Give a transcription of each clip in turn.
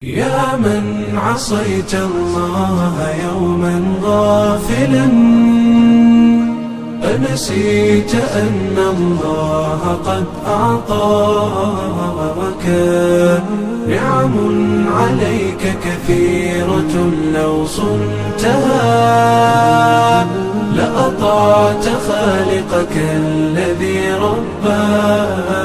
يا من عصيت الله يوما غافلا أنسيت أن الله قد أعطاك نعم عليك كثيرة لو صنتها لأطعت خالقك الذي رباك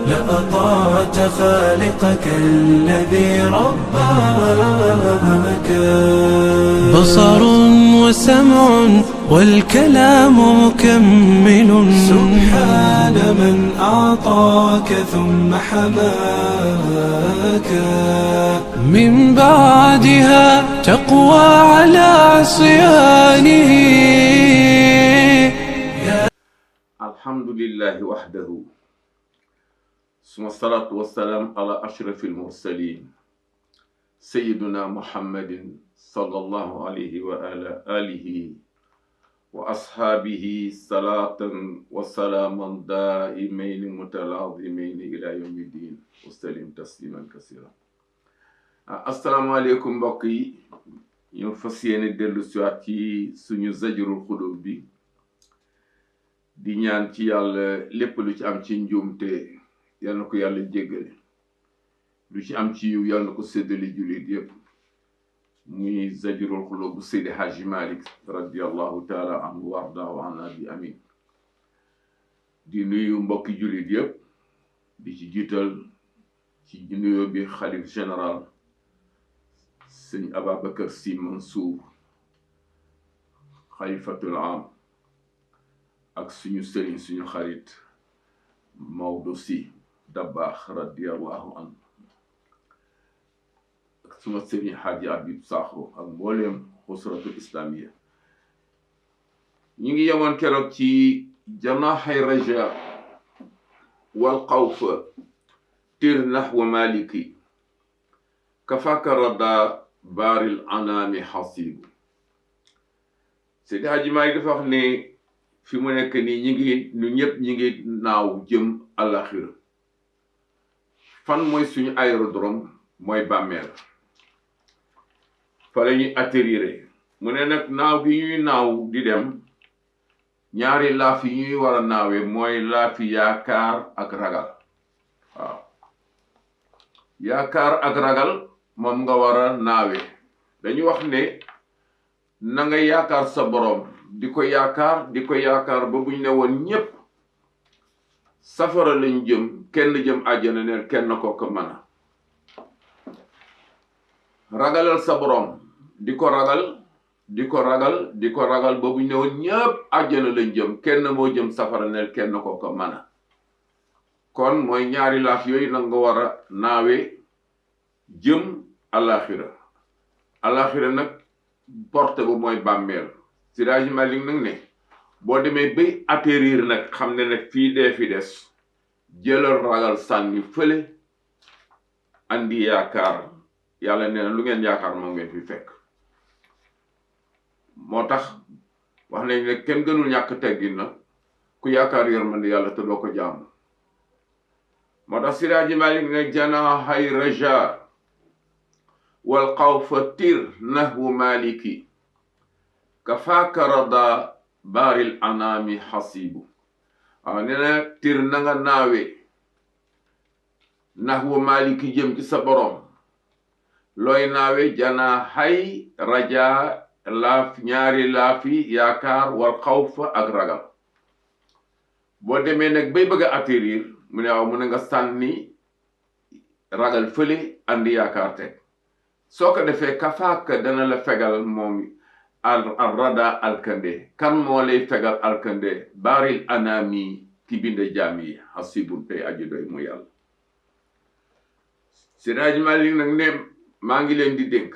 لأطعت خالقك الذي رباك بصر وسمع والكلام مكمل سبحان من أعطاك ثم حماك من بعدها تقوى على عصيانه. الحمد لله وحده ثم الصلاة والسلام على أشرف المرسلين سيدنا محمد صلى الله عليه وعلى آله وأصحابه صلاة وسلاما دائمين متلاظمين إلى يوم الدين وسلم تسليما كثيرا. السلام عليكم mbokk yi ñu fas yéene dellu siwaat ci suñu zajrul xulub bi di ñaan ci yàlla lépp lu ci am ci njuumte yal na ko yàlla jéggale lu ci am ci yiw yal na ko séddale jullit yépp muy zajrul xulub bu Seydi Hajji Malick radiyallahu taala anhu wa ardaahu anna bi amin. di nuyu mbokki jullit yépp di ci jiital ci nuyoo bi xalif général sëñ Ababacar Sy Mansour xalifatul am ak suñu sëriñ suñu xarit Maodo Sy Dabakh radiyallahu anhu ak suma sëriñ Hadji Habib Sakho ak mbooleem xusratul islamiya. ñu ngi yemoon keroog ci janahay raja wal xawfa tir nahwa maliki kafaka rada baaril anaami xasibu. Seydi Hadji Malick dafa wax ne fi mu nekk nii ñu ñëpp ñi ngi naaw jëm àlaxira. fan mooy suñu aérodrome mooy bàmmeel fa la ñuy atterrir. mu ne nag naaw gi ñuy naaw di dem ñaari laaf yi ñuy war a naawee mooy laafi yaakaar ak ragal. waaw yaakaar ak ragal moom nga war a naawee. dañu wax ne na nga yaakaar sa borom di ko yaakaar ba buñ ne woon ñépp safara lañ jëm kenn jëm àjjana neel kenn ko mën a ragalal sa borom di ko ragal ba buñ ne woon ñépp àjjana lañ jëm kenn moo jëm safara neel kenn ko mën a. kon mooy ñaari laaf yooyu nag nga war a naawe jëm alaxira nag porte bu mooy bàmmeel. Seydi Hadji Malick nag ne boo demee bay atterrir nag xam ne nag fii dee fi des jëlal ragal sànni fële andi yaakaar. yàlla nee na lu ngeen yaakaar moom ngeen fi fekk. moo tax wax nañ ne kenn gënul ñàkk teggin na ku yaakaar yërmande yàlla te doo ko jaamu. moo tax Seydi Hadji Malick ne janahay raja wal xawfa tir nahwu maliki kafaaka rada baaril anaami xasibu. waaw nee na tir na nga naawe nahwu maliki jëm ci sa borom. looy naawe janahay raja laaf ñaari laafi yaakaar wal xawfa ak ragal. boo demee nag bay bëgg a atterrir mu ne waaw mu ne nga sànni ragal fële andi yaakaar teg. soo ko defee kafaaka dana la fegal moom al rada alkande. kan moo lay fegal alkande baaril anaami ki binde jaam yi hasibun tey aji doy mu yàlla. Seydi Hadji Malick nag ne maa ngi leen di dénk.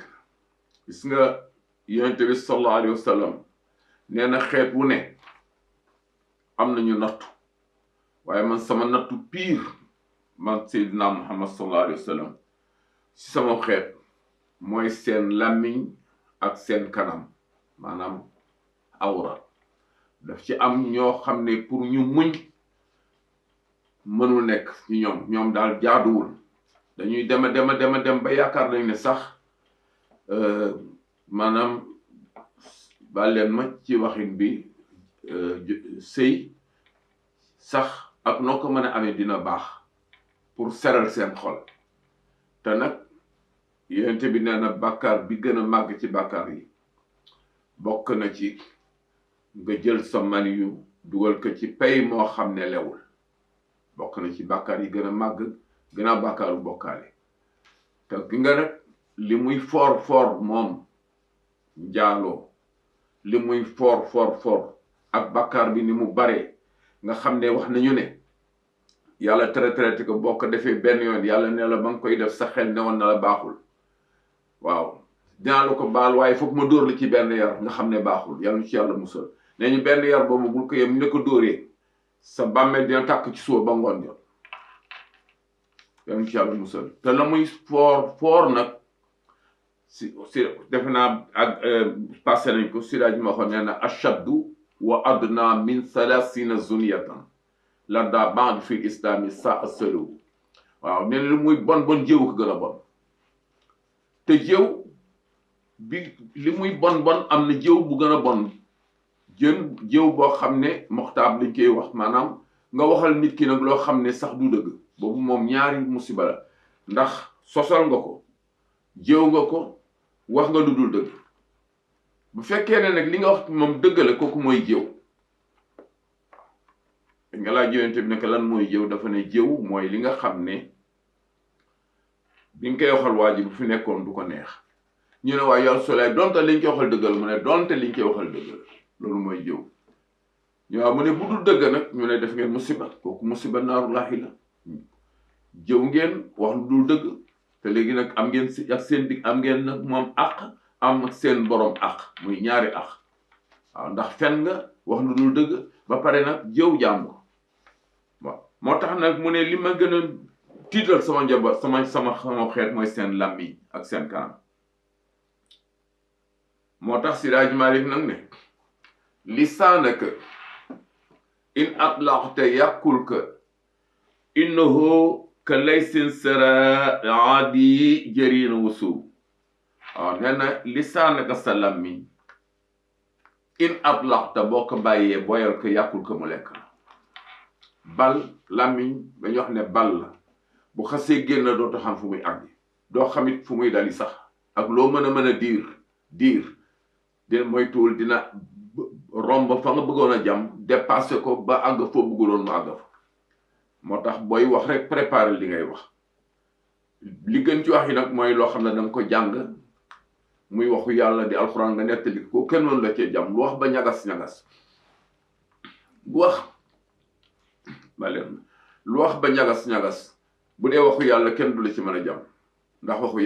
gis nga yonent bi sallallahu alayhi wa sallam nee na xeet wu ne am nañu nattu waaye man sama nattu piir man Seydina Muhammad sallallahu alayhi wa sallam si sama xeet mooy seen làmmiñ ak seen kanam maanaam awra. daf ci am ñoo xam ne pour ñu muñ mënul nekk ci ñoom daal jaaduwul dañuy dem ba yaakaar nañ ne sax maanaam baal leen ma ci waxin bi sëy sax ak noo ko mën a amee dina baax pour seral seen xol te nag yonent bi nee na bàkkaar bi gën a màgg ci bàkkaar yi bokk na ci nga jël sa mani yu dugal ko ci pay moo xam ne lewul bokk na ci bàkkaar yi gën a màgg gënaaw bàkkaaru bokkaale te gi nga rek li muy foor moom njaaloo li muy foor ak bàkkaar bi ni mu bare nga xam ne wax nañu ne yàlla traité ko boo ko defee benn yoon yàlla ne la ba nga koy def sa xel ne woon na la baaxul waaw dinaa la ko baal waaye foog ma dóor la ci benn yar nga xam ne baaxul yàlla ci yàlla musal nee ñu benn yar boobu bul ko yem ne ko dóoree sa bàmmeel dina tàkk ci suba ba ngoon jot yàlla ci yàlla musal te la muy foor nag si defe naa ak passé nañ ko siraaj ma waxoon nee na ashaddu wa adna min salasina zuniyatan la daa band fi islami sa asalo waaw nee na lu muy bon jëw ko gën a bon te jëw bi li muy bon am na jëw bu gën a bon jëw boo xam ne moxtaab lañ koy wax maanaam nga waxal nit ki nag loo xam ne sax du dëgg boobu moom ñaari musiba la ndax sosal nga ko jëw nga ko wax nga lu dul dëgg bu fekkee ne nag li nga wax moom dëgg la kooku mooy jëw nga laa jëwante bi nekk lan mooy jëw dafa ne jëw mooy li nga xam ne bi nga koy waxal waa ji bu fi nekkoon du ko neex ñu ne waaye yàlla solaay donte liñ koy waxal dëggal mu ne donte liñ koy waxal dëggal loolu mooy jëw ñu waaw mu ne bu dul dëgg nag ñu ne def ngeen musiba kooku musiba naaru laahi la jëw ngeen wax lu dul dëgg te léegi nag am ngeen si ak seen dig am ngeen nag moom àq am ak seen borom àq muy ñaari àq waaw ndax fen nga wax lu dul dëgg ba pare nag jëw jàmbur waaw moo tax nag mu ne li ma gën a tiital sama njaboot sama xeet mooy seen làmmiñ ak seen kanam moo tax Siraaj Malik nag ne lisaanaka in atlaqta yàqulka innahu ka laysin sara aadi jëriin wusu waaw nee na lisaanaka sa làmmiñ in atlaqta boo ko bàyyee boyal ko yàqul ko mu lekk bal làmmiñ dañu wax ne bal la bu xasee génn dootu xam fu muy àgg doo xamit fu muy dali sax ak loo mën a diir dina moytuwul dina romb fa nga bëggoon a jam dépassé ko ba àgg foo bëgguloon mu àgg fa moo tax booy wax rek préparer li ngay wax li gën ci wax yi nag mooy loo xam ne danga ko jàng muy waxu yàlla di alxuraan nga nettali ko kenn noonu la cee jam lu wax ba ñagas bu wax ba leen lu wax ba ñagas bu dee waxu yàlla kenn du la ci mën a jam ndax waxu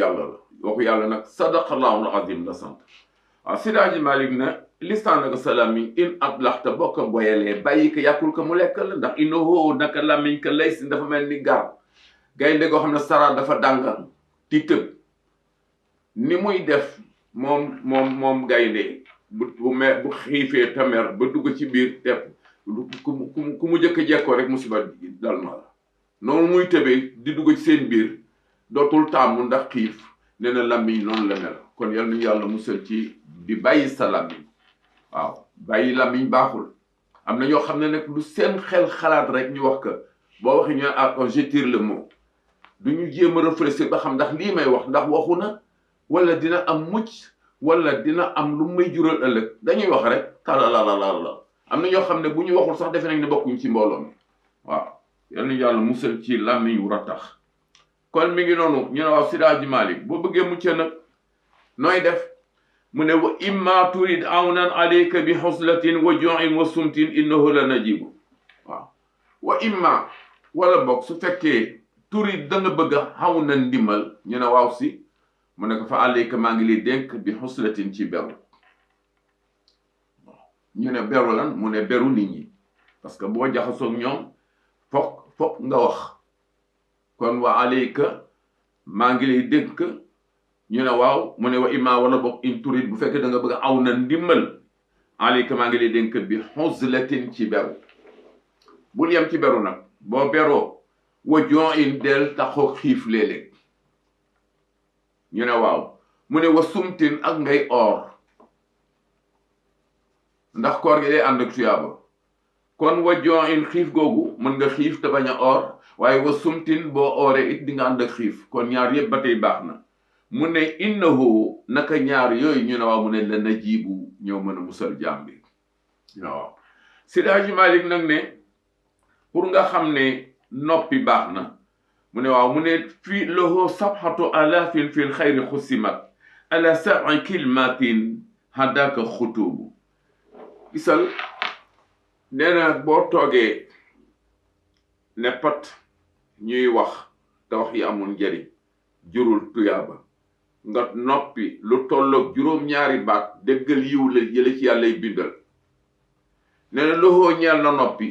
yàlla nag sadaqallahul azim la sant waaw Siraaji Malik na lisaanaka sa làmmiñ in atlaxta boo ko boyalee bàyyi ko yàqul ko mu lekk la ndax innahu naka làmmiñ ka laysin dafa mel ni gar gaynde goo xam ne sara dafa dàngal ti tëb ni muy def moom gaynde bu xiifee tamer ba dugg ci biir tepp ku mu jëkk jekkoo rek musiba dal na la noonu muy tëbee di dugg ci seen biir dootul tàmmu ndax xiif nee na làmmiñ noonu la mel kon yal nañu yàlla musal ci di bàyyi sa làmmiñ waaw bàyyi làmmiñ baaxul am na ñoo xam ne nag lu seen xel xalaat rek ñu wax ko boo waxee ñu ne je tire le mot du ñu jéem a réfléchir ba xam ndax lii may wax ndax waxu na wala dina am mucc wala dina am lu may jural ëllëg dañuy wax rek talalala am na ñoo xam ne bu ñu waxul sax defe nañ ne bokkuñ ci mbooloo mi waaw yal nañu yàlla musal ci làmmiñ wu rattax kon mi ngi noonu ñu ne waaw Siraaji Malik boo bëggee muccee nag nooy def mu ne wa imma turid awnan alayka bi xuslatin wa ju'in wa sumtin innahu la najibu waaw wa imma wala boog su fekkee turid da nga bëgg a xaw na ndimbal ñu ne waaw si mu ne ko fa alayka maa ngi lay dénk bi xuslatin ci beru ñu ne beru lan mu ne beru nit ñi parce que boo jaxasoog ñoom foog nga wax kon wa alayka maa ngi lay dénk ñu ne waaw mu ne wa imma wala boog in turid bu fekkee da nga bëgg aw na ndimbal alayka maa ngi lay dénk bi xuslatin ci beru bul yem ci beru nag boo beroo wa ju'in del taxoo xiif léeg-léeg ñu ne waaw mu ne wa sumtin ak ngay oor ndax koor gi day ànd ak tuyaaba kon wa jooin xiif googu mën nga xiif te bañ a oor waaye wa sumtin boo ooree it di nga ànd ak xiif kon ñaar yëpp ba tey baax na mu ne innahu naka ñaar yooyu ñu ne waaw mu ne la najibu ñoo mën a musal jaam bi waaw Seydi Hadji Malick nag ne pour nga xam ne noppi baax na mu ne waaw mu ne fii lahu sabhatu alafin fi l xayri xusimat ala sabi kilmatin hadaka xutubu gisal nee na boo toogee ne pat ñuy wax te wax yi amul njëriñ jurul tuyaaba nga noppi lu tolloog juróom-ñaari baat déggal yiw la yële ci yàllay bindal nee na loxoo ñeel na noppi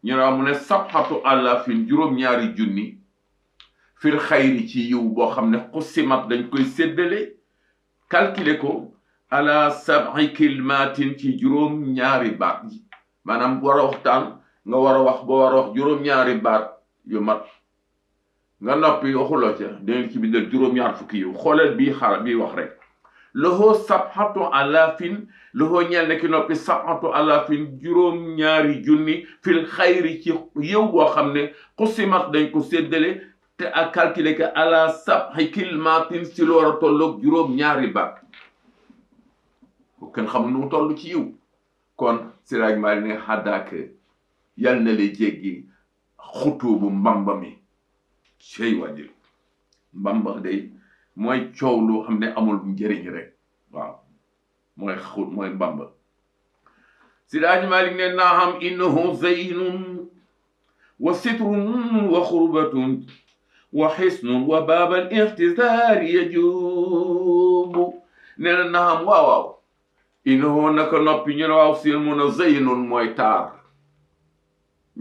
ñu ne mu ne sabhatu alafin juróom-ñaari junni fil xayri ci yiw boo xam ne xusimat dañ koy séddale calculer ko ala sabi kilmatin ci juróom-ñaari baat maanaam war a waxtaan nga war a wax boo war a wax juróom-ñaari baat yu mat nga noppi waxuloo ca dangeen ci bindal juróom-ñaar fukki yiw xoolal bii bii wax rek loxoo sabhatu alafin loxoo ñeel ne ki noppi sabhatu alafin juróom-ñaari junni fil xayri ci yiw boo xam ne xusimat dañ ko séddale te ak calculer que ala sabi kilmatin ci lu war a tolloog juróom-ñaari baat kenn xam nu mu toll ci yiw kon siraaj maa ne xaddaake yal na le jéggi xutuubu mbamba mi cey wàjjil mbamba day mooy coow lu xam ne amul njëriñ rek waaw mooy mbamba siraaj Maalik ne naam innahu zaynun wa sitrun wa xurbatun wa xisnun wa baabal ixtisaari yajubu nee na naam waaw innahu naka noppi ñu ne waaw si mu ne zaynun mooy taar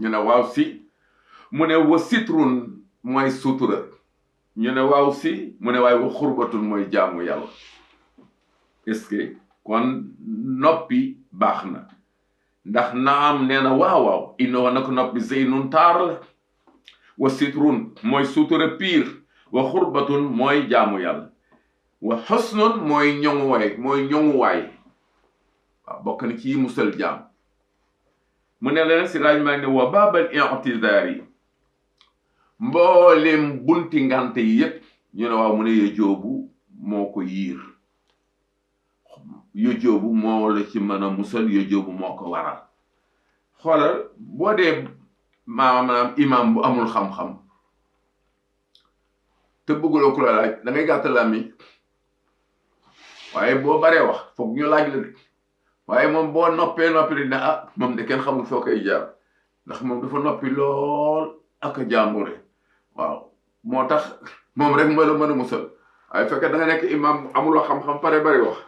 ñu ne waaw si mu ne wa sitrun mooy sutura ñu ne waaw si mu ne waaye wa xurbatun mooy jaamu yàlla est-ce que kon noppi baax na ndax naam nee na waaw innahu naka noppi zaynun taar la wa sitrun mooy sutura piir wa xurbatun mooy jaamu yàlla wa xusnun mooy ñoŋuwaay waaw bokk na ci musal jaam mu ne leen si raaj maa ne wa baabal i'tizaar yi mboolem bunti ngante yi yépp ñu ne waaw mu ne yojoobu moo ko yiir yojoobu moo la ci mën a musal yojoobu moo ko waral xoolal boo dee maanaam imam bu amul xam-xam te bëgguloo ku la laaj da ngay gàtt làmmiñ waaye boo baree wax foog ñu laaj la de waaye moom boo noppi di ne moom de kenn xamul foo koy jaar ndax moom dafa noppi lool ak a jàmbure waaw moo tax moom rek moo la mën a musal waaye fekkee da nga nekk imam amuloo xam-xam pare bari wax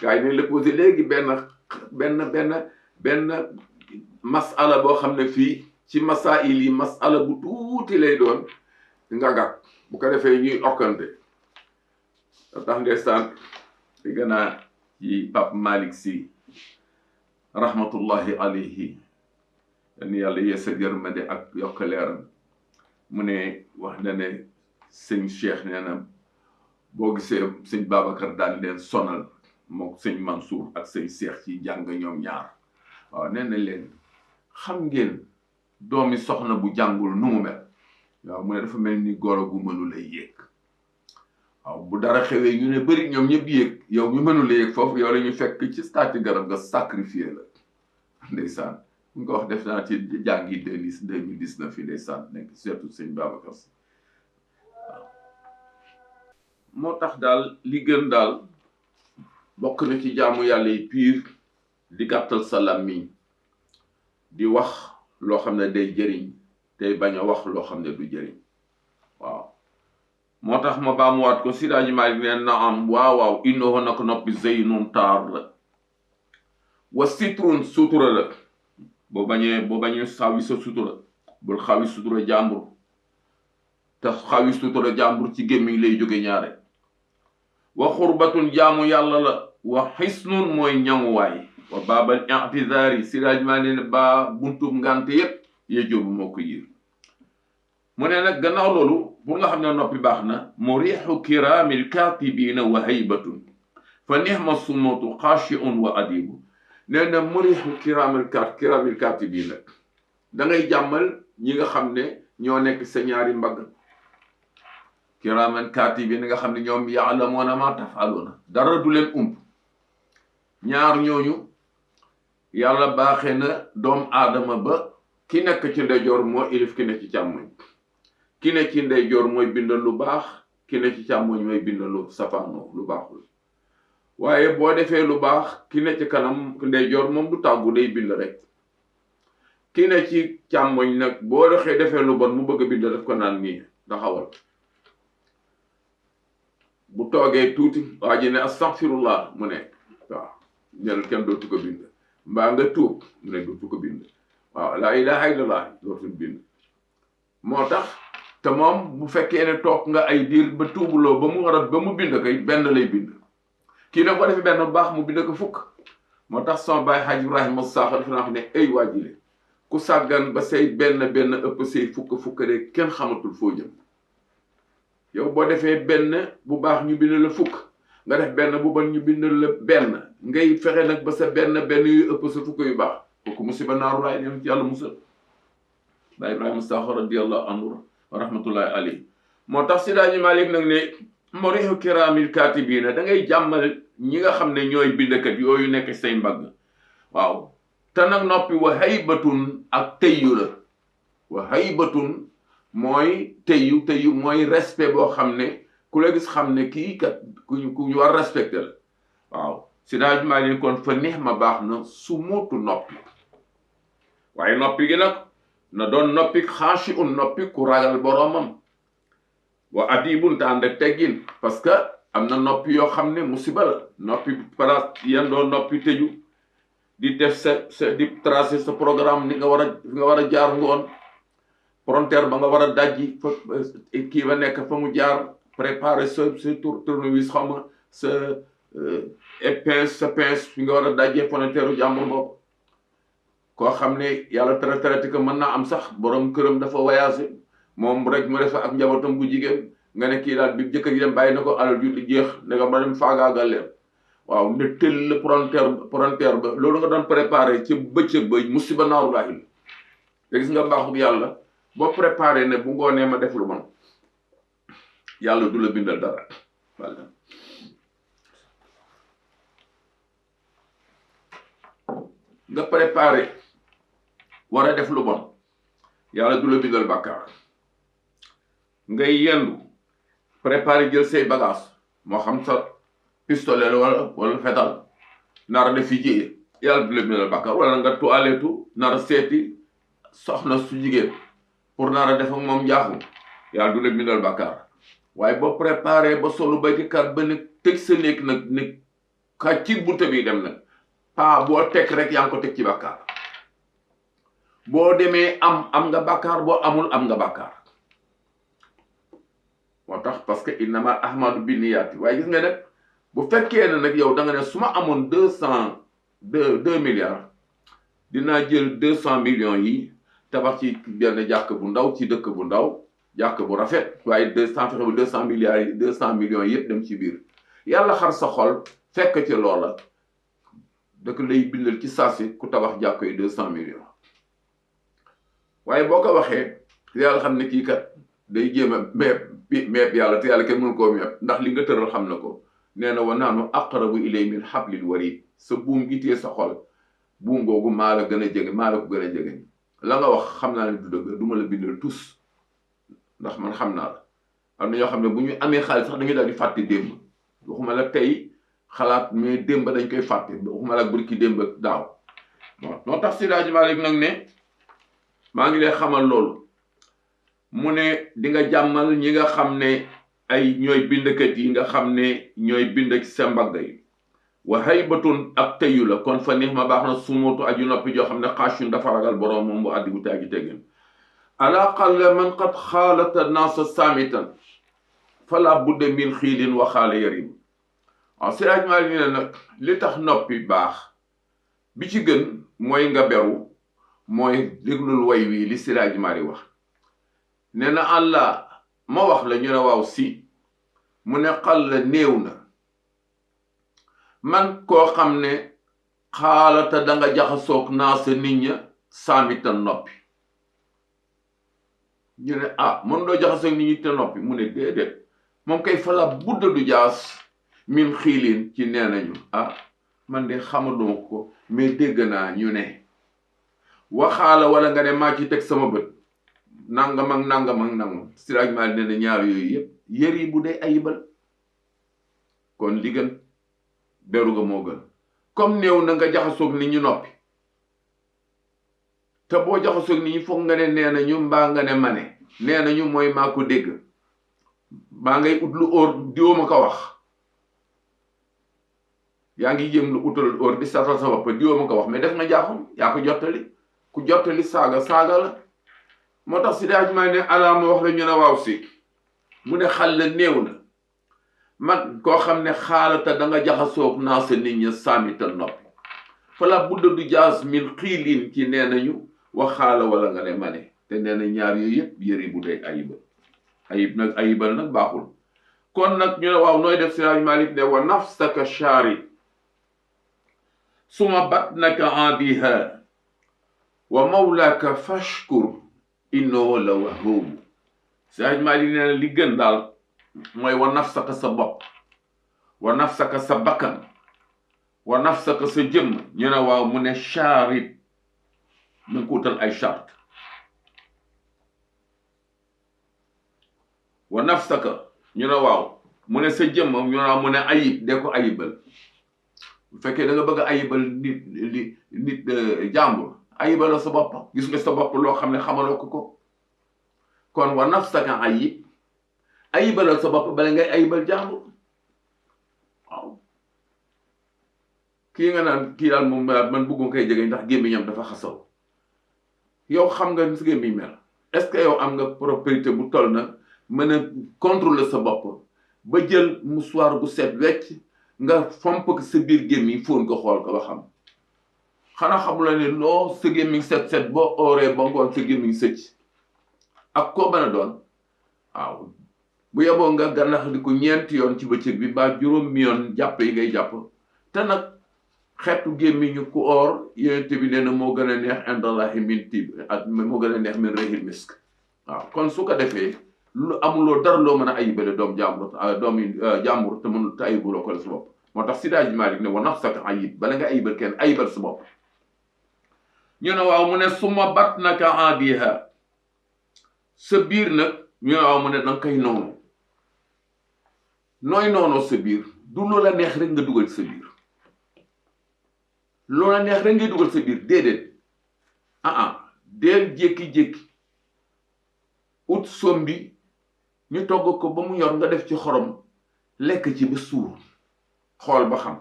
gars yi nañ la posé léegi benn masala boo xam ne fii ci masail yi masala bu tuuti lay doon nga gàtt bu ko defee ñuy okkante tax ndeysaan di gën a ci Pape Malick Sy rahmatullahi alayhi ni yàlla yeesal yërmande ak yokk leeram mu ne wax na ne sëñ Cheikh nee na boo gisee sëñ Babacar daan leen sonal mook sëñ Mansour ak sëñ Cheikh ci jàng ñoom ñaar waaw nee na leen xam ngeen doomi soxna bu jàngul nu mu mel waaw mu ne dafa mel ni goro gu mënula yéeg waaw bu dara xewee ñu ne bëri ñoom ñëpp yéeg yow ñu mënula yéeg foofu yow la ñu fekk ci stati garab nga sacrifié la ndeysaan mu ko wax def naa ci jàngi 2019 fi ndeysaan nekk surtout sëñ Babacar Si waaw moo tax daal li gën daal bokk na ci jaamu yàlla yi piir di gàttal sa làmmiñ di wax loo xam ne day jëriñ tey bañ a wax loo xam ne du jëriñ waaw moo tax ma baamuwaat ko Seydi Hadji Malick neen na am waaw innahu nako noppi zeynun taar la wa sitrun sutura la boo bañee xawi sa sutura bul xawi sutura jàmbur te xawi sutura jàmbur ci gémmiñ lay jóge ñaare wa xurbatun jaamu yàlla la wa xisnun mooy ñanguwaay wa baabal i'tizaari Seydi Hadji Malick ne ba buntub ngante yépp yee jóobu moo ko yiir mu ne nag gannaaw loolu pour nga xam ne noppi baax na muriixu kiraamil kaatibiina wa haybatun fa nihma sumutu xaashiun wa adibu nee na muriixu kiraamil kaatibiina da ngay jàmmal ñi nga xam ne ñoo nekk sa ñaari mbagg kiraaman kaatibiina nga xam ne ñoom yaalamuuna maa tafaluuna dara du leen ump ñaar ñooñu yàlla baaxee na doom aadama ba ki nekk ci ndeyjoor moo ilif ki ne ci càmmoñ ki ne ci ndeyjoor mooy bindal lu baax ki ne ci càmmoñ mooy bindal lu safaanoo lu baaxul waaye boo defee lu baax ki ne ci kanam ndeyjoor moom du tàggu day bind rek ki ne ci càmmoñ nag boo defee lu bon mu bëgg a bind daf ko naan nii taxawal bu toogee tuuti waa ji ne astaghfirullah mu ne waaw ñeneen kenn dootu ko bind mbaa nga tuub mu ne dootu ko bind waaw laa ilaha illallah dootul bind moo tax te moom bu fekkee ne toog nga ay diir ba tuubuloo ba mu bind koy benn lay bind kii nag boo defee benn bu baax mu bind ko fukk moo tax sama baay Haaj Ibrahima Sakho dafa naa wax ne ay waajile ku sàggan ba say benn ëpp say fukk de kenn xamatul foo jëm yow boo defee benn bu baax ñu bind la fukk nga def benn bu bon ñu bind la benn ngay fexe nag ba sa benn yu ëpp sa fukk yu baax kooku musiba naaru laay nem ci yàlla musal baay Ibrahima Sakho radiyallahu anhu wa rahmatullahi alayhi moo tax si daañu Malik nag ne muriixu kiraamil kaatibiina da ngay jàmmal ñi nga xam ne ñooy bindkat yooyu nekk say mbagg waaw te nag noppi wa haybatun ak tëyyu la wa haybatun mooy tëyyu mooy respect boo xam ne ku la gis xam ne kii kat ku ñu war respecté la waaw si daaj maa leen kon fa neex ma baax na su muutu noppi waaye noppi gi nag na doon noppi xaashi un noppi ku ragal boroomam wa adibun te ànd ak teggin parce que am na noppi yoo xam ne musiba la noppi para yan doo noppi tëju di def sa di tracer sa programme ni nga war a jaar ngoon frontière ba nga war a dajji fa kii ba nekk fa mu jaar préparer sa tournevis xam nga sa pince fi nga war a dajjee frontière u jàmbur bopp koo xam ne yàlla traité que mën naa am sax borom këram dafa voyagé moom rek mu def ak njabootam bu jigéen nga ne kii daal bi jëkkër ji dem bàyyi na ko alal ju di jeex ne nga ma dem faagaagal leen waaw ne tëll frontière ba loolu nga doon préparé ci bëccëg ba musiba naaru laahil te gis nga mbaaxu yàlla boo préparé ne bu ngoonee ma def lu man yàlla du la bindal dara walla nga préparé war a def lu bon yàlla du la bindal bàkkaar ngay yendu préparé jël say bagage moo xam sa pistolet la wala fetal nar a def fi jiyee yàlla du la bindal bàkkaar wala nga toilette nar a seeti soxna su jigéen pour nar a def ak moom njaaxum yàlla du la bindal bàkkaar waaye boo préparé ba solu ba ci kat ba ne tëj sa néeg nag ne ka ci bunte bi dem nag paa boo teg rek yaa ngi ko teg ci bàkkaar boo demee am nga bàkkaar boo amul am nga bàkkaar moo tax parce que innama ahmadu binniyaati waaye gis nga nag bu fekkee ne nag yow da nga ne su ma amoon 2 milliards dinaa jël 200 millions yi tabax ci benn jàkk bu ndaw ci dëkk bu ndaw jàkk bu rafet waaye 200 milliards yi 200 millions yëpp dem ci biir yàlla xar sa xol fekk ci loola dëkk lay bindal ci saasi ku tabax jàkk yi 200 millions waaye boo ko waxee yàlla xam ne kii kat day jéem a meeb yàlla te yàlla kenn mënu koo meeb ndax li nga tëral xam na ko nee na wa naanu aqrabu ilay min hablil warid sa buum gi tee sa xol buum googu maa la gën a jege maa la ko gën a jege la nga wax xam naa ne du dëgg du ma la bindal tus ndax man xam naa la am na ñoo xam ne bu ñu amee xaalis sax dañuy daal di fàtte démb waxuma la tey xalaat mais démb dañ koy fàtte waxuma la burki démb daaw bon moo tax Seydi Hadji Malick nag ne maa ngi lay xamal loolu mu ne di nga jàmmal ñi nga xam ne ay ñooy bindkat yi nga xam ne ñooy bind ci sa mbagg yi wa haybatun ak tëyu la kon fa neex ma baax na sumutu aju noppi joo xam ne xaashun dafa ragal boroom moom bu addi bu taagi teggin ala qalla man qad xaalata naasa saamitan fala budda min xiilin waxaale yarim waaw Seydi Hadji Malick ne nag li tax noppi baax bi ci gën mooy nga beru mooy déglul way wi li Seydi Hadji Malick wax nee na Allah ma wax la ñu ne waaw si mu ne xal la néew na man koo xam ne xaalata da nga jaxasoog naa sa nit ña saamitan noppi ñu ne mën doo jaxasoog nit ñi te noppi mu ne déedéet moom kay fala budda du jaas min xiilin ci nee nañu man de xamaluma ko mais dégg naa ñu ne waxaala wala nga ne maa ci teg sama bët nangam ak nangam ak nangam Siraaj Maalik ne na ñaar yooyu yëpp yër yi bu dee ayibal kon li gën beru nga moo gën comme néew na nga jaxasoog nit ñu noppi te boo jaxasoog nit ñi foog nga ne nee nañu mbaa nga ne mane nee nañu mooy maa ko dégg maa ngay ut lu óor diwoo ma ko wax yaa ngi jëm lu utal óor di satal sa bopp diwoo ma ko wax mais def nga jaaxum yaa ko jottali ku jottali saaga la moo tax si daaj maa ne alaama wax la ñu ne waaw si mu ne xal la néew na man koo xam ne xaalata da nga jaxasoog naa sa nit ña saamital noppi fala budda du jaas min xiilin ci nee nañu waxaala wala nga ne mane te nee na ñaar yooyu yëpp yëri bu dee ayibal nag baaxul kon nag ñu ne waaw nooy def Siraaj Maalik ne wa nafsaka shaari suma batnaka aadiha wa mawlaaka fashkur innahu la wahoobu Siraaj Maalik nee na li gën daal mooy wa nafsaka sa bopp wa nafsaka sa bakkan wa nafsaka sa jëmm ñu ne waaw mu ne shaari na nga ko utal ay charte wa nafsaka ñu ne waaw mu ne sa jëmm ñu ne waaw mu ne ayib de ko ayibal bu fekkee da nga bëgg a ayibal nit jàmbur ayibal la sa bopp gis nga sa bopp loo xam ne xamaloo ko kon wa nafsaka ayibalal sa bopp bala ngay ayibal jàmbur waaw kii nga naan kii daal moom man bëgguma koy jege ndax gémmiñam dafa xasaw yow xam nga si gémmiñ mel est-ce que yow am nga propriété bu toll na mën a contrôler sa bopp ba jël mouchoir bu set wecc nga fomp ko sa biir gémmiñ fóon ko xool ko ba xam xanaa xamula ne loo sa gémmiñ set boo ooree ba ngoon sa gémmiñ sëcc ak koo mën a doon waaw bu yeboo nga gànnax di ko ñeenti yoon ci bëccëg bi ba juróomi yoon jàpp yi ngay jàpp te nag xeetu gémmiñu ku oor yonent bi nee na moo gën a neex indallahi min tib ak moo gën a neex min rihil misk waaw kon su ko defee lu amuloo dara loo mën a ayibale jàmbur te mënul te ayibuloo ko la sa bopp moo tax Siraaj Maalik ne wa nafsaka ayib bala nga ayibal kenn ayibal sa bopp ñu ne waaw mu ne suma batnaka aadiha sa biir nag ñu ne waaw mu ne danga koy noonu nooy noonoo sa biir du loola neex rek nga dugal sa biir loola neex rek ngay dugal sa biir déedéet deel jékki-jékki ut sombi ñu togg ko ba mu yor nga def ci xorom lekk ci ba suur xool ba xam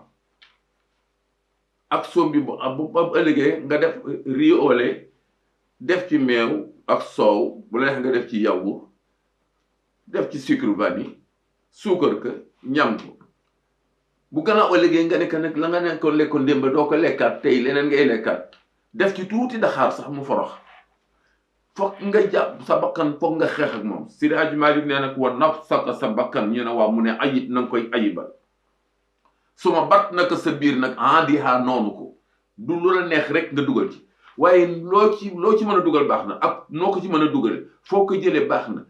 ak sombi bu ëllëgee nga def riz au lait def ci meew ak soow bu la neex nga def ci yawur def ci sucre vanille suukar ka ñam ko bu gannaaw ëllëgee nga nekk nag la nga nekkoon lekkoon démb doo ko lekkaat tey leneen ngay lekkaat def ci tuuti daxaar sax mu forox foog nga jàpp sa bakkan foog nga xeex ak moom Siraaj Maalik nee nag wa nafsaka sa bakkan ñu ne waaw mu ne ayib na nga koy ayibal suma bat naka sa biir nag dihaa noonu ko du lu la neex rek nga dugal ci waaye loo ci mën a dugal baax na ak noo ko ci mën a dugale foo ko jëlee baax na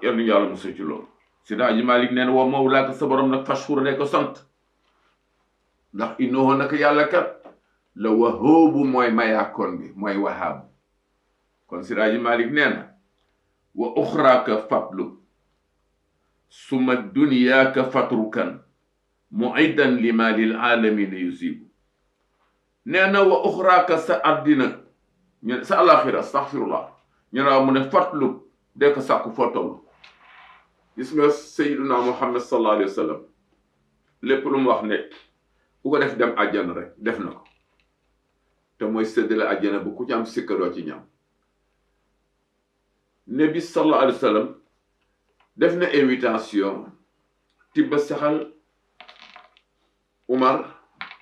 yal na yàlla musal ci loolu Siraaj Maalik nee na wa mawlaaka sa borom nag fashkur ne ko sant ndax innahu naka yàlla kat la wahoobu mooy mayaakoon bi mooy wahaab kon Siraaj Maalik nee na wa uxraaka fatlu suma duniyaaka fatrukan muidan lima lil alamina yusibu nee na wa uxraaka sa àddina sa alaxira astaxfirullah ñu ne mu ne fatlu de ko sàkku foo toll gis nga sayyiduna Muhammad sallallahu alayhi wa sallam lépp lu mu wax ne ku ko def dem àjjana rek def na ko te mooy séddale àjjana bu ku ci am sikkadoo ci ñam Nabi sallallahu alayhi wa sallam def na invitation tibba saxal Umar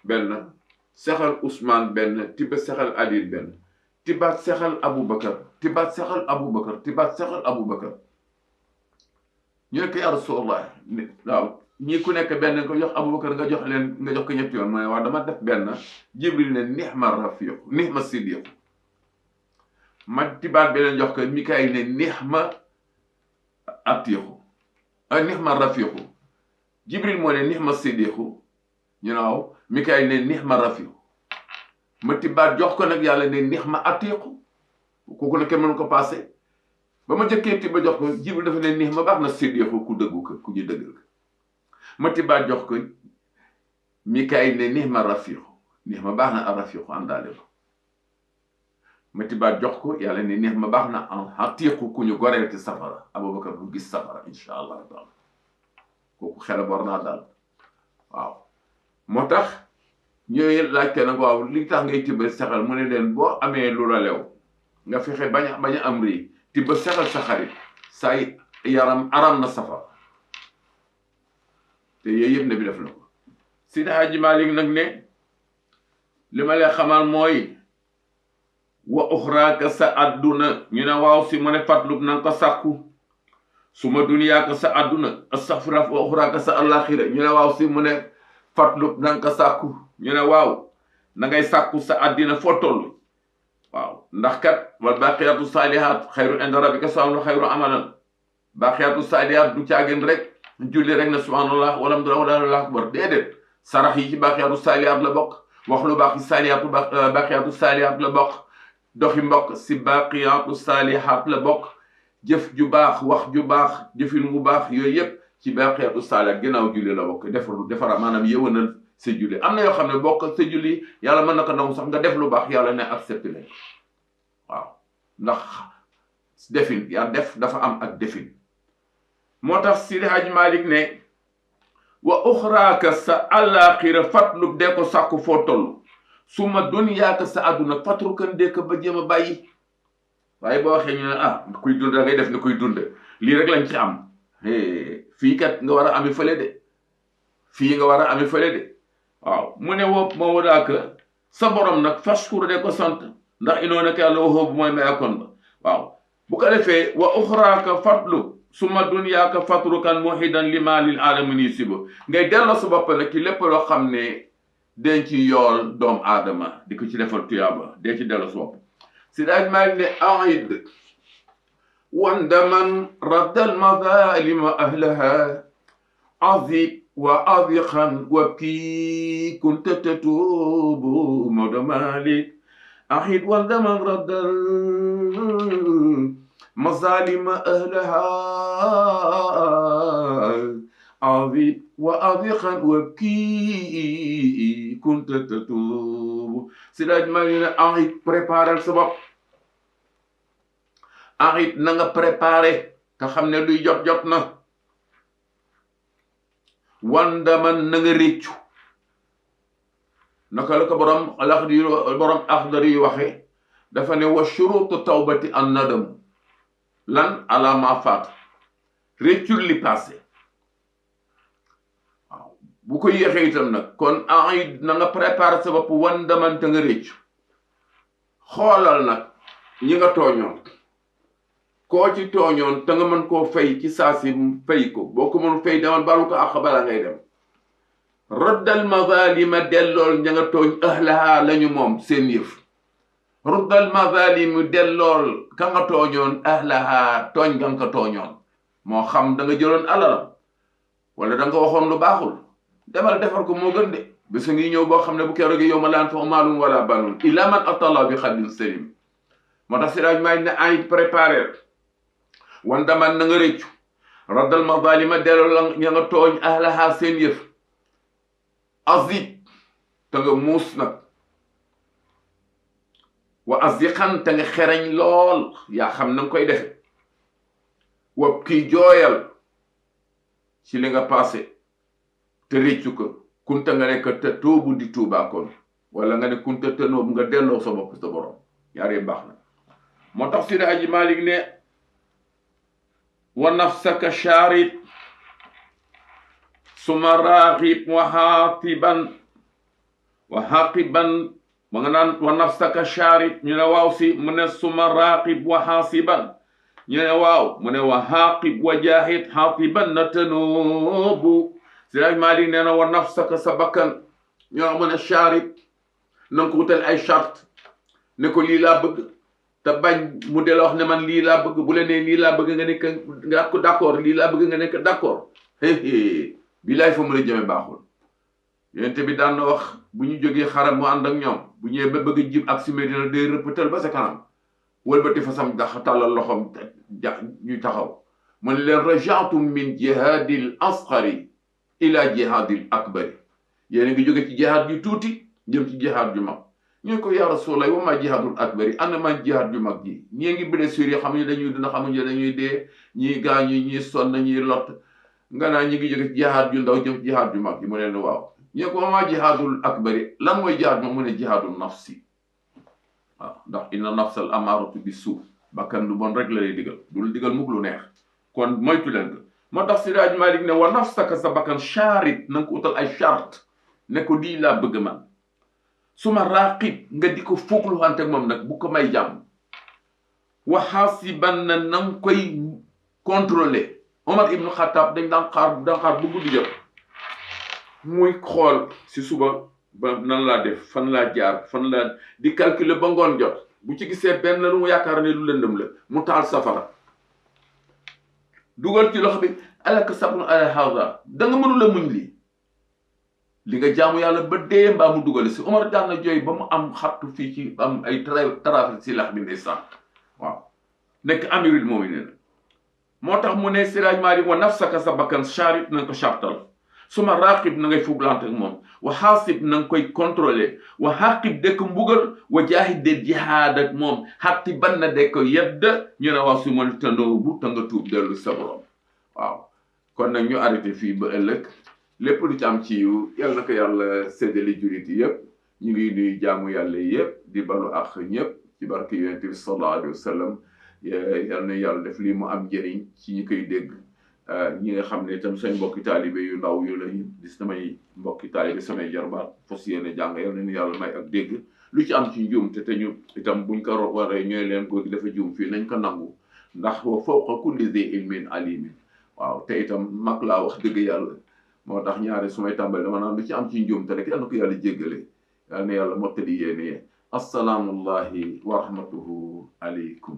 benn saxal Ousmane benn tibba saxal Ali benn tibaat sexal Aboubacar tibaat sexal Aboubacar tibaat sexal Aboubacar ñu ne ko yaa Rasulallah waaw ñii ku nekk benn ko jox Aboubacar nga jox ko ñetti yoon mooy waaw dama def benn Jibril ne nihma rafiqu nihma sidiqu ma tibaat beneen jox ko Mikaayil ne nihma atiqu nihma rafiqu Jibril moo ne nihma sidiqu ñu ne waaw Mikaayil ne nihma rafiqu ma tibaat jox ko nag yàlla ne nihma atiqu kooku nag kenn mënu ko passé ba ma jëkkee tiba jox ko Jibril dafa ne nihma baax na sidiqu ku dëggu ko ku ñu dëggal ko ma tibaat jox ko Mikaayil ne nihma rafiqu nihma baax na rafiqu àndaale ko ma tibaat jox ko yàlla ne nihma baax na atiqu ku ñu goreel ci safara Aboubacar bu gis safara insha allah taala kooku xel war naa daal waaw moo tax ñooy laajte nag waaw li tax ngay tiba sexal mu ne leen boo amee lu la lew nga fexe bañ a am rii tiba sexal sa xarit say yaram aram na safara te yooyu yëpp ne bi def na ko Seydi Hadji Malick nag ne li ma leen xamal mooy wa uxraaka sa adduna ñu ne waaw si mu ne fatlub na nga ko sàkku suma duniyaaka sa adduna astaghfirullah wa uxraaka sa alaxira ñu ne waaw si mu ne fatlub na nga ko sàkku ñu ne waaw na ngay sàkku sa addina foo toll waaw ndax kat wal baqiyatu saalihaat xayru inda rabbika sawabun xayru amalan baqiyatu saalihaat du caagin rek julli rek na subhanallah walhamdulillah wallahu akbar déedéet sarax yi ci baqiyatu saalihaat la bokk wax lu baax ci saalihaatu baqiyatu saalihaat la bokk doxi mbokk si baqiyatu saalihaat la bokk jëf ju baax wax ju baax jëfin bu baax yooyu yëpp ci baqiyatu saalihaat ginnaaw julli la bokk defara maanaam yëwanal sa julli am na yoo xam ne bokk sa julli yàlla mën na ko nangu sax nga def lu baax yàlla ne accepté leen waaw ndax defin yaa def dafa am ak defin moo tax Seydi Hadji Malick ne wa uxraaka sa àllaaxira fatlub dee ko sàkku foo toll suma dunyaaka sa àdduna fatru kan dee ko ba jéem a bàyyi waaye boo waxee ñu ne kuy dund da ngay def ni kuy dund lii rek lañ ci am fii kat nga war a ami fële de fii nga war a ami fële de waaw mu ne woo moo wadaaka sa borom nag fashkur de ko sant ndax inoo nekk yàlla waxoo bu mooy mayakoon ba waaw bu ko defee wa uxraaka fatlu suma dunyaaka fatrukan muhidan lima lil aalamin yusibu ngay delloo sa bopp nag ci lépp loo xam ne den ci yool doomu aadama di ko ci defal tuyaaba dee ci delloo sa bopp si daaj maa ngi ne aid wandaman raddal mazalima ahlaha azib wa adiqan wabki kunta tatubu Maodo Malick ahid wandaman raddal mazalima ahlaha azib wa adiqan wabki kunta tatubu si daaj maa ngi ne ahid préparer sa bopp ahid na nga préparer nga xam ne luy jot na wandaman na nga réccu naka la ko borom Axdari yu waxe dafa ne wa shurutu tawbati an nadam lan ala ma faat réccul li passé waaw bu ko yéexee itam nag kon ay na nga préparer sa bopp wandaman te nga réccu xoolal nag ñi nga tooñoon koo ci tooñoon te nga mën koo fay ci saasi fay ko boo ko mën fay demal balu ko àq bala ngay dem ruddal mazalima dellool ña nga tooñ ahlaha lañu moom seen yëf ruddal mazalimu dellool ka nga tooñoon ahlaha tooñ nga nga tooñoon moo xam da nga jëloon alalam wala da nga waxoon lu baaxul demal defar ko moo gën de bésa ngi ñëw boo xam ne bu keroog yow ma laan fa maalun wala banun illa man atalla bi xalbin salim moo tax siraaj maa ne ay préparer wandaman na nga réccu raddal mazalima delloo la ña nga tooñ ahlaha seen yëf azib te nga muus nag wa aziqan te nga xereñ lool yaa xam na nga koy defe wa kii jooyal ci li nga passé te réccu ko kunta nga ne te tuubu di tuubaakoon wala nga ne kunta te noobu nga delloo sa bopp sa borom yaaree baax na moo tax Seydi Hadji Malick ne wa nafsaka sharit suma raaqib wa xaqiban ma nga naan wa nafsaka sharit ñu ne waaw si mu ne suma raqib wa hasiban ñu ne waaw mu ne wa haqib wa jahid hatiban na tanoobu Siraj Malik nee na wa nafsaka sa bakkan ñoo mu ne sharit na nga ko wutal ay charte ne ko lii laa bëgg te bañ mu de la wax ne man lii laa bëgg bu la nee lii laa bëgg nga nekk nga ko d'accord lii laa bëgg nga nekk d'accord bilaay fa mu la jëme baaxul yonent bi daan na wax bu ñu jógee xaram mu ànd ak ñoom bu ñëwee ba bëgg jib ak si Medina day rëppatal ba sa kanam wëlbati fa sam dax tàllal loxom ñuy taxaw mu ne leen rajaatum min jihadil asqari ila jihadil akbari yéen a ngi jóge ci jihaad ju tuuti jëm ci jihaad ju mag ñu ko yaa Rasulallah wa ma jihaadul akbari ana man jihaad ju mag ji ñii ngi blessure yi xamuñu dañuy dina xamuñu dañuy dee ñii gaañu ñii sonn ñii lot nga naa ñi ngi jóge ci jihaad ju ndaw jëm ci jihaad ju mag ji mu leen waaw ñu ko wa ma jihaadul akbari lan mooy jihaad moom mu ne jihaadul nafsi waaw ndax inna nafsal amaaratu bi suu bakkan lu bon rek la lay digal dul digal mukk lu neex kon moytu leen ko moo tax Siraj Malik ne wa nafsaka sa bakkan charit na nga ko utal ay charte ne ko lii laa bëgg man suma raqib nga di ko fooglu wante moom nag bu ko may jàmm wa xaasiban na nga koy contrôler Omar ibnu Xattaab dañ daan xaar bu guddi jot muy xool si suba ba nan laa def fan laa jaar fan laa di calculer ba ngoon jot bu ci gisee benn lu mu yaakaar ne lu lëndëm la mu taal safara dugal ci loxo bi alaka sabnu ala hawda da nga mënula muñ lii li nga jaamu yàlla ba dee mbaa mu dugale si Omar daan na jooy ba mu am xattu fii ci am ay trafic si lax bi ndeysaan waaw nekk amirul mu'minin moo tax mu ne Siraj Malik wa nafsaka sa bakkan charit na nga ko chartal suma raqib na ngay fuglante ak moom wa xaasib na nga koy contrôler wa xaqib de ko mbugal wa jaahid de jihaad ak moom xatti ban na de ko yedd ñu ne wax su ma tandoo bu ta nga tuub dellu sa borom waaw kon nag ñu arrêté fii ba ëllëg lépp lu ci am ci yu yal na ko yàlla séddale jurit yi yëpp ñu ngi nuy jaamu yàlla yëpp di balu ak ñëpp ci barke yonent bi sallallahu alayhi wa sallam yal na yàlla def lii mu am njëriñ ci ñi koy dégg ñi nga xam ne itam say mbokki taalibe yu ndaw yu la di samay mbokki taalibe samay jarbaat fos yéene jàng yal nañu yàlla may ak dégg lu ci am ci njuum te ñu itam buñ ko waree ñooy leen góor gi dafa juum fii nañ ko nangu ndax wa fawqa kulli zi ilmin alimin waaw te itam mag laa wax dëgg yàlla moo tax ñaare su may tàmbali dama naan lu ci am ci njuum te rek yal na ko yàlla jéggale yal na yàlla mottali yéene assalaamullahi wa rahmatuhu aleykum